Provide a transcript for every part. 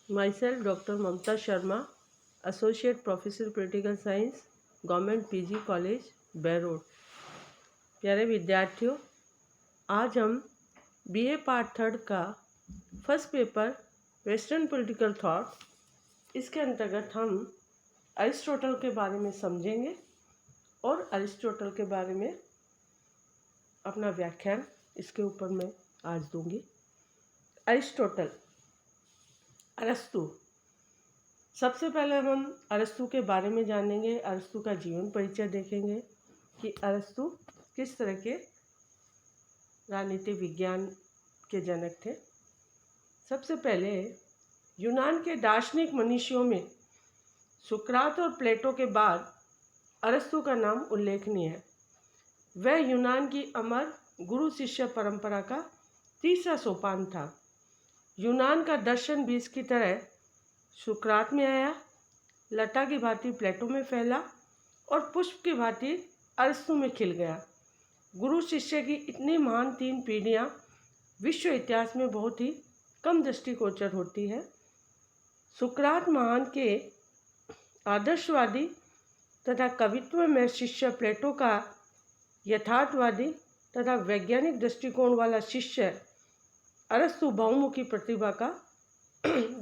Myself, Dr. Mamta Sharma, Associate Professor Political Science, government PG college Bairod. प्यारे विद्यार्थियों, आज हम बीए पार्ट थर्ड का first paper western political thought, इसके अंतर्गत हम अरिस्टोटल के बारे में समझेंगे और अरिस्टोटल के बारे में अपना व्याख्यान इसके ऊपर मैं आज दूंगी। अरिस्टोटल, अरस्तु। सबसे पहले हम अरस्तु के बारे में जानेंगे, अरस्तु का जीवन परिचय देखेंगे कि अरस्तु किस तरह के राजनीतिक विज्ञान के जनक थे। सबसे पहले यूनान के दार्शनिक मनीषियों में सुकरात और प्लेटो के बाद अरस्तु का नाम उल्लेखनीय है। वह यूनान की अमर गुरु शिष्य परंपरा का तीसरा सोपान था। यूनान का दर्शन बीज की तरह सुकरात में आया, लता की भांति प्लेटो में फैला और पुष्प की भांति अरस्तु में खिल गया। गुरु शिष्य की इतनी महान तीन पीढ़ियाँ विश्व इतिहास में बहुत ही कम दृष्टिगोचर होती है। सुकरात महान के आदर्शवादी तथा कवित्व में शिष्य प्लेटो का यथार्थवादी तथा वैज्ञानिक दृष्टिकोण वाला शिष्य अरस्तु बहुमुखी प्रतिभा का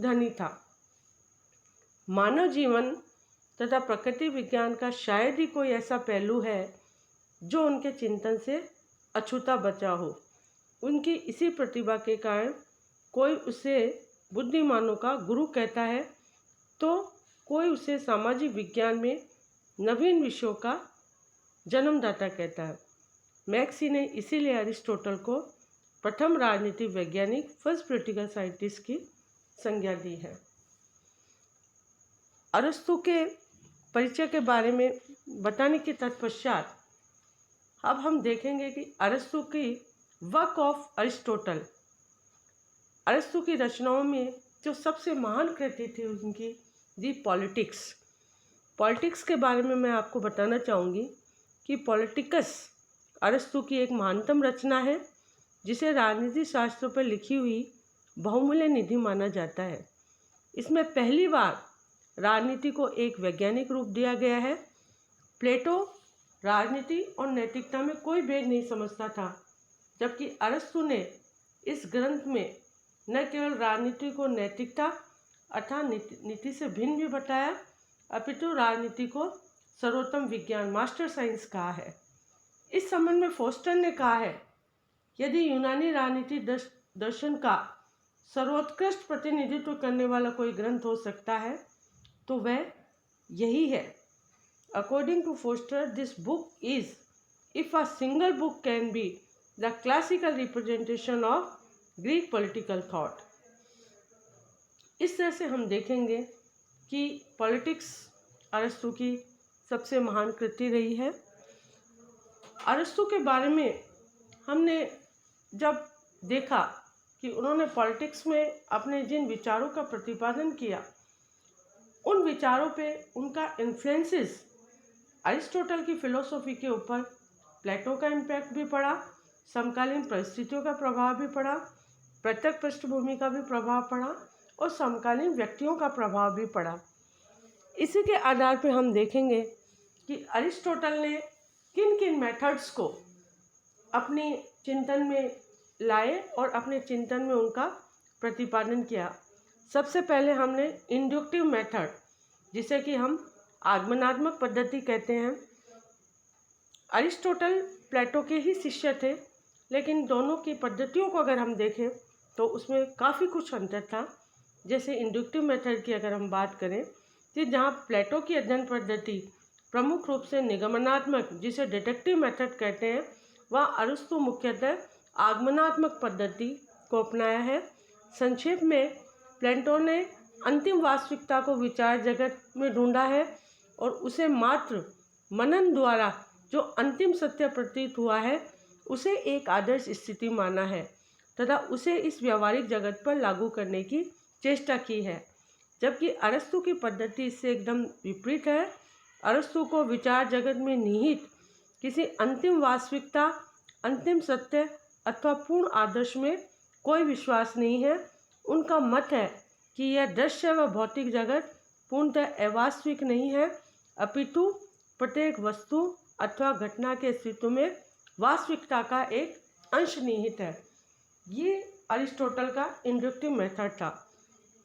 धनी था। मानव जीवन तथा प्रकृति विज्ञान का शायद ही कोई ऐसा पहलू है जो उनके चिंतन से अछूता बचा हो। उनकी इसी प्रतिभा के कारण कोई उसे बुद्धिमानों का गुरु कहता है तो कोई उसे सामाजिक विज्ञान में नवीन विषयों का जन्मदाता कहता है। मैक्सी ने इसीलिए अरिस्टोटल को प्रथम राजनीतिक वैज्ञानिक, फर्स्ट पॉलिटिकल साइंटिस्ट की संज्ञा दी है। अरस्तु के परिचय के बारे में बताने के तत्पश्चात अब हम देखेंगे कि अरस्तु की वर्क ऑफ अरिस्टोटल, अरस्तु की रचनाओं में जो सबसे महान कृति थी उनकी दी पॉलिटिक्स। पॉलिटिक्स के बारे में मैं आपको बताना चाहूँगी कि पॉलिटिकस अरस्तु की एक महानतम रचना है जिसे राजनीति शास्त्रों पर लिखी हुई बहुमूल्य निधि माना जाता है। इसमें पहली बार राजनीति को एक वैज्ञानिक रूप दिया गया है। प्लेटो राजनीति और नैतिकता में कोई भेद नहीं समझता था, जबकि अरस्तु ने इस ग्रंथ में न केवल राजनीति को नैतिकता अर्थात नीति से भिन्न भी बताया, अपितु राजनीति को सर्वोत्तम विज्ञान, मास्टर साइंस कहा है। इस संबंध में फोस्टर ने कहा है, यदि यूनानी राजनीति दर्शन का सर्वोत्कृष्ट प्रतिनिधित्व करने वाला कोई ग्रंथ हो सकता है तो वह यही है। According to Foster, this book is, if a single book can be, the classical representation of Greek political thought. इस तरह से हम देखेंगे कि पॉलिटिक्स अरस्तु की सबसे महान कृति रही है। अरस्तु के बारे में हमने जब देखा कि उन्होंने पॉलिटिक्स में अपने जिन विचारों का प्रतिपादन किया, उन विचारों पे उनका इन्फ्लुएंसेस अरिस्टोटल की फिलोसॉफी के ऊपर प्लेटो का इम्पैक्ट भी पड़ा, समकालीन परिस्थितियों का प्रभाव भी पड़ा, प्रत्यक्ष पृष्ठभूमि का भी प्रभाव पड़ा और समकालीन व्यक्तियों का प्रभाव भी पड़ा। इसी के आधार पर हम देखेंगे कि अरिस्टोटल ने किन किन मेथड्स को अपने चिंतन में लाए और अपने चिंतन में उनका प्रतिपादन किया। सबसे पहले हमने इंडक्टिव मेथड, जिसे कि हम आगमनात्मक पद्धति कहते हैं। अरिस्टोटल प्लेटो के ही शिष्य थे, लेकिन दोनों की पद्धतियों को अगर हम देखें तो उसमें काफ़ी कुछ अंतर था। जैसे इंडक्टिव मेथड की अगर हम बात करें तो जहाँ प्लेटो की अध्ययन पद्धति प्रमुख रूप से निगमनात्मक, जिसे डिडक्टिव मेथड कहते हैं, वह अरस्तु मुख्यतः आगमनात्मक पद्धति को अपनाया है। संक्षेप में प्लेटो ने अंतिम वास्तविकता को विचार जगत में ढूंढा है और उसे मात्र मनन द्वारा जो अंतिम सत्य प्रतीत हुआ है उसे एक आदर्श स्थिति माना है तथा उसे इस व्यवहारिक जगत पर लागू करने की चेष्टा की है, जबकि अरस्तु की पद्धति इससे एकदम विपरीत है। अरस्तु को विचार जगत में निहित किसी अंतिम वास्तविकता, अंतिम सत्य अथवा पूर्ण आदर्श में कोई विश्वास नहीं है। उनका मत है कि यह दृश्य व भौतिक जगत पूर्णतः अवास्तविक नहीं है, अपितु प्रत्येक वस्तु अथवा घटना के अस्तित्व में वास्तविकता का एक अंश निहित है। ये अरिस्टोटल का इंडक्टिव मेथड था।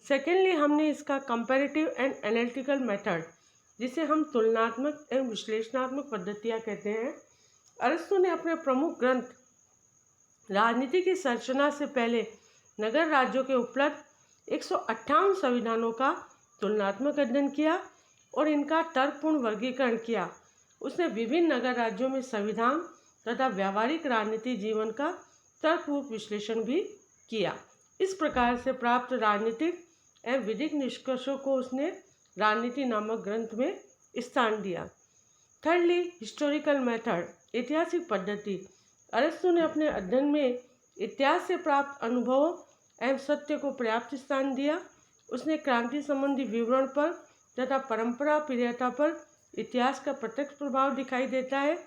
सेकेंडली, हमने इसका कंपैरेटिव एंड एनालिटिकल मेथड, जिसे हम तुलनात्मक एवं विश्लेषणात्मक पद्धतियाँ कहते हैं। अरस्तु ने अपने प्रमुख ग्रंथ राजनीति की संरचना से पहले नगर राज्यों के उपलब्ध 158 संविधानों का तुलनात्मक अध्ययन किया और इनका तर्कपूर्ण वर्गीकरण किया। उसने विभिन्न नगर राज्यों में संविधान तथा व्यावहारिक राजनीति जीवन का तर्कपूर्ण विश्लेषण भी किया। इस प्रकार से प्राप्त राजनीतिक एवं विधिक निष्कर्षों को उसने राजनीति नामक ग्रंथ में स्थान दिया। थर्डली, हिस्टोरिकल मेथड, ऐतिहासिक पद्धति। अरस्तु ने अपने अध्ययन में इतिहास से प्राप्त अनुभवों एवं सत्य को पर्याप्त स्थान दिया। उसने क्रांति संबंधी विवरण पर तथा परंपरा प्रियता पर इतिहास का प्रत्यक्ष प्रभाव दिखाई देता है।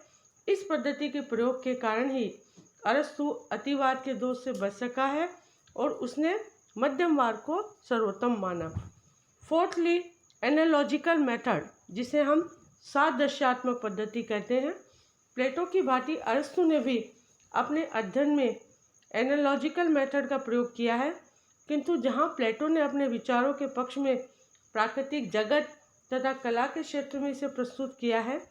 इस पद्धति के प्रयोग के कारण ही अरस्तु अतिवाद के दोष से बच सका है और उसने मध्यमवाद को सर्वोत्तम माना। फोर्थली, एनालॉजिकल मेथड, जिसे हम सादृश्यात्मक पद्धति कहते हैं। प्लेटो की भांति अरस्तु ने भी अपने अध्ययन में एनालॉजिकल मेथड का प्रयोग किया है, किंतु जहाँ प्लेटो ने अपने विचारों के पक्ष में प्राकृतिक जगत तथा कला के क्षेत्र में इसे प्रस्तुत किया है,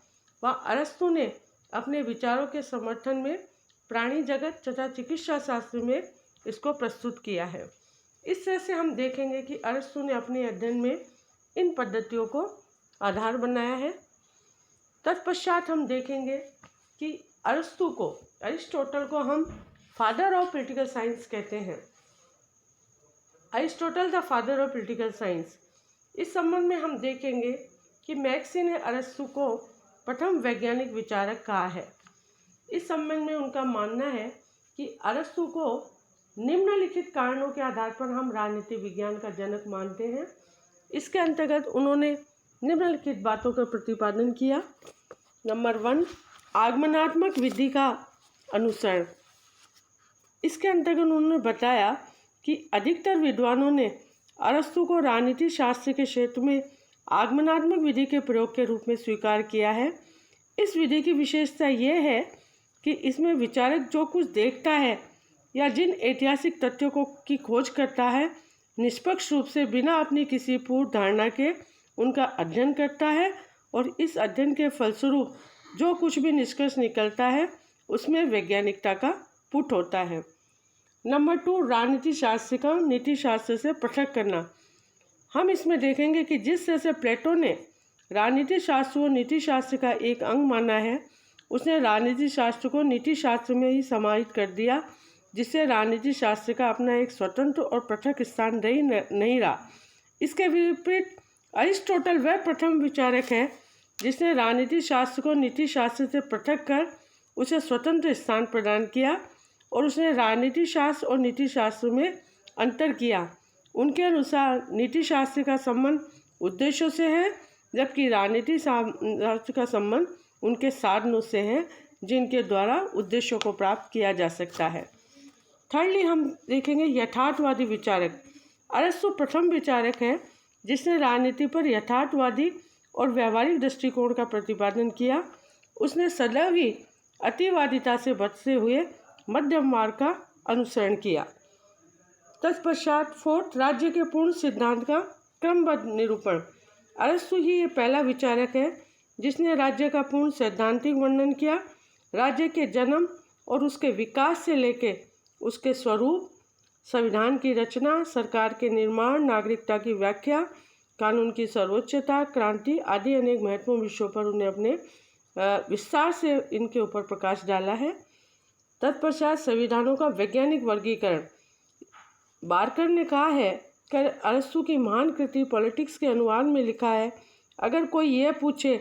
वहाँ अरस्तु ने अपने विचारों के समर्थन में प्राणी जगत तथा चिकित्सा शास्त्र में इसको प्रस्तुत किया है। इस तरह से हम देखेंगे कि अरस्तु ने अपने अध्ययन में इन पद्धतियों को आधार बनाया है। तत्पश्चात हम देखेंगे कि अरिस्टोटल को हम फादर ऑफ पॉलिटिकल साइंस कहते हैं। Aristotle the father of political science. इस संबंध में हम देखेंगे कि मैक्सी ने अरस्तु को प्रथम वैज्ञानिक विचारक कहा है। इस संबंध में उनका मानना है कि अरस्तु को निम्नलिखित कारणों के आधार पर हम राजनीति विज्ञान का जनक मानते हैं। इसके अंतर्गत उन्होंने निम्नलिखित बातों का प्रतिपादन किया। नंबर 1, आगमनात्मक विधि का अनुसरण। इसके अंतर्गत उन्होंने बताया कि अधिकतर विद्वानों ने अरस्तु को राजनीति शास्त्र के क्षेत्र में आगमनात्मक विधि के प्रयोग के रूप में स्वीकार किया है। इस विधि की विशेषता यह है कि इसमें विचारक जो कुछ देखता है या जिन ऐतिहासिक तथ्यों की खोज करता है, निष्पक्ष रूप से बिना अपनी किसी पूर्व धारणा के उनका अध्ययन करता है और इस अध्ययन के फलस्वरूप जो कुछ भी निष्कर्ष निकलता है उसमें वैज्ञानिकता का पुट होता है। नंबर 2, राजनीति शास्त्र का नीति शास्त्र से पृथक करना। हम इसमें देखेंगे कि जिस तरह से प्लेटो ने राजनीति शास्त्र को नीति शास्त्र का एक अंग माना है, उसने राजनीति शास्त्र को नीति शास्त्र में ही समाहित कर दिया, जिससे राजनीति शास्त्र का अपना एक स्वतंत्र और पृथक स्थान नहीं रहा। इसके विपरीत अरिस्टोटल वह प्रथम विचारक है जिसने राजनीति शास्त्र को नीति शास्त्र से पृथक कर उसे स्वतंत्र स्थान प्रदान किया और उसने राजनीति शास्त्र और नीति शास्त्र में अंतर किया। उनके अनुसार नीति शास्त्र का संबंध उद्देश्यों से है, जबकि राजनीति शास्त्र का संबंध उनके साधनों से है जिनके द्वारा उद्देश्यों को प्राप्त किया जा सकता है। थर्डली, हम देखेंगे यथार्थवादी विचारक। अरस्तु प्रथम विचारक है जिसने राजनीति पर यथार्थवादी और व्यावहारिक दृष्टिकोण का प्रतिपादन किया। उसने सदैव ही अतिवादिता से बचते हुए मध्यम मार्ग का अनुसरण किया। तत्पश्चात 4th, राज्य के पूर्ण सिद्धांत का क्रमबद्ध निरूपण। अरस्तु ही ये पहला विचारक है जिसने राज्य का पूर्ण सैद्धांतिक वर्णन किया। राज्य के जन्म और उसके विकास से लेकर उसके स्वरूप, संविधान की रचना, सरकार के निर्माण, नागरिकता की व्याख्या, कानून की सर्वोच्चता, क्रांति आदि अनेक महत्वपूर्ण विषयों पर उन्हें अपने विस्तार से इनके ऊपर प्रकाश डाला है। तत्पश्चात संविधानों का वैज्ञानिक वर्गीकरण। बारकर ने कहा है कि अरस्तु की महान कृति पॉलिटिक्स के अनुवाद में लिखा है, अगर कोई यह पूछे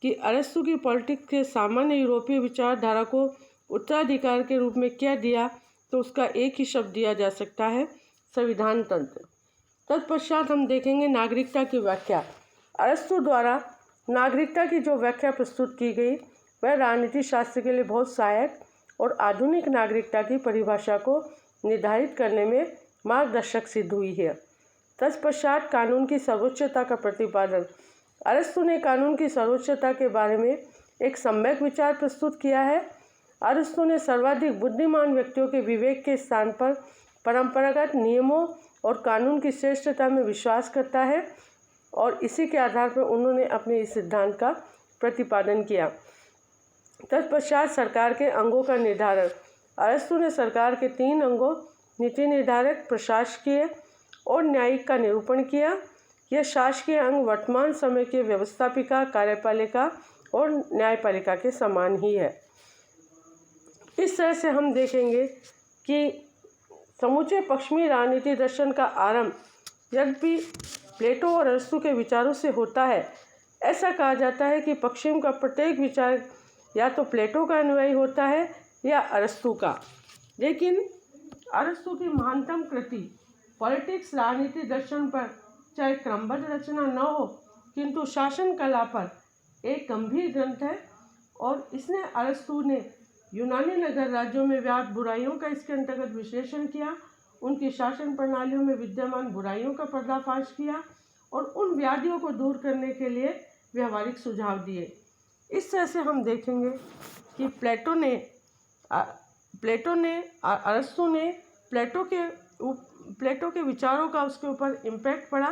कि अरस्तु की पॉलिटिक्स के सामान्य यूरोपीय विचारधारा को उत्तराधिकार के रूप में क्या दिया, तो उसका एक ही शब्द दिया जा सकता है, संविधान तंत्र। तत्पश्चात हम देखेंगे नागरिकता की व्याख्या। अरस्तु द्वारा नागरिकता की जो व्याख्या प्रस्तुत की गई वह राजनीति शास्त्र के लिए बहुत सहायक और आधुनिक नागरिकता की परिभाषा को निर्धारित करने में मार्गदर्शक सिद्ध हुई है। तत्पश्चात कानून की सर्वोच्चता का प्रतिपादन। अरस्तु ने कानून की सर्वोच्चता के बारे में एक सम्यक विचार प्रस्तुत किया है। अरस्तु ने सर्वाधिक बुद्धिमान व्यक्तियों के विवेक के स्थान पर परंपरागत नियमों और कानून की श्रेष्ठता में विश्वास करता है और इसी के आधार पर उन्होंने अपने इस सिद्धांत का प्रतिपादन किया। तत्पश्चात सरकार के अंगों का निर्धारण। अरस्तु ने सरकार के 3 अंगों नीति निर्धारक, प्रशासकीय और न्यायिक का निरूपण किया। यह शासकीय अंग वर्तमान समय के व्यवस्थापिका, कार्यपालिका और न्यायपालिका के समान ही है। इस तरह से हम देखेंगे कि समूचे पश्चिमी राजनीति दर्शन का आरंभ यद्यपि प्लेटो और अरस्तु के विचारों से होता है। ऐसा कहा जाता है कि पश्चिम का प्रत्येक विचार या तो प्लेटो का अनुयायी होता है या अरस्तु का, लेकिन अरस्तु की महानतम कृति पॉलिटिक्स राजनीति दर्शन पर चाहे क्रमबद्ध रचना न हो किंतु शासन कला पर एक गंभीर ग्रंथ है और इसने अरस्तु ने यूनानी नगर राज्यों में व्याप्त बुराइयों का इसके अंतर्गत विश्लेषण किया, उनकी शासन प्रणालियों में विद्यमान बुराइयों का पर्दाफाश किया और उन व्याधियों को दूर करने के लिए व्यवहारिक सुझाव दिए। इस तरह से हम देखेंगे कि अरस्तु ने प्लेटो के विचारों का उसके ऊपर इम्पैक्ट पड़ा,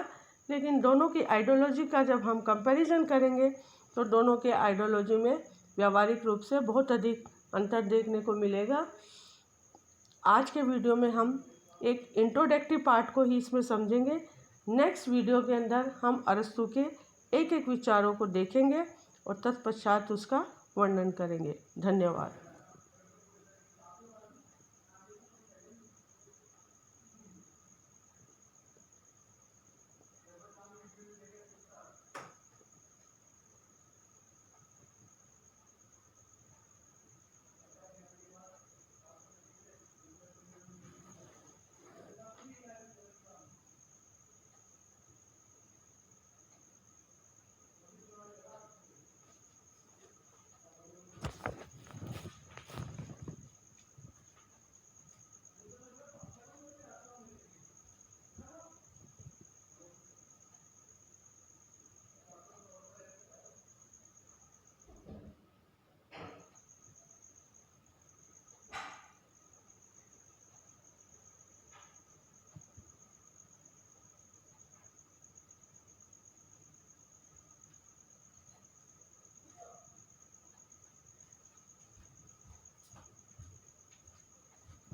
लेकिन दोनों की आइडियोलॉजी का जब हम कंपैरिजन करेंगे तो दोनों के आइडियोलॉजी में व्यावहारिक रूप से बहुत अधिक अंतर देखने को मिलेगा। आज के वीडियो में हम एक इंट्रोडक्टरी पार्ट को ही इसमें समझेंगे। नेक्स्ट वीडियो के अंदर हम अरस्तु के एक एक विचारों को देखेंगे और तत्पश्चात उसका वर्णन करेंगे। धन्यवाद।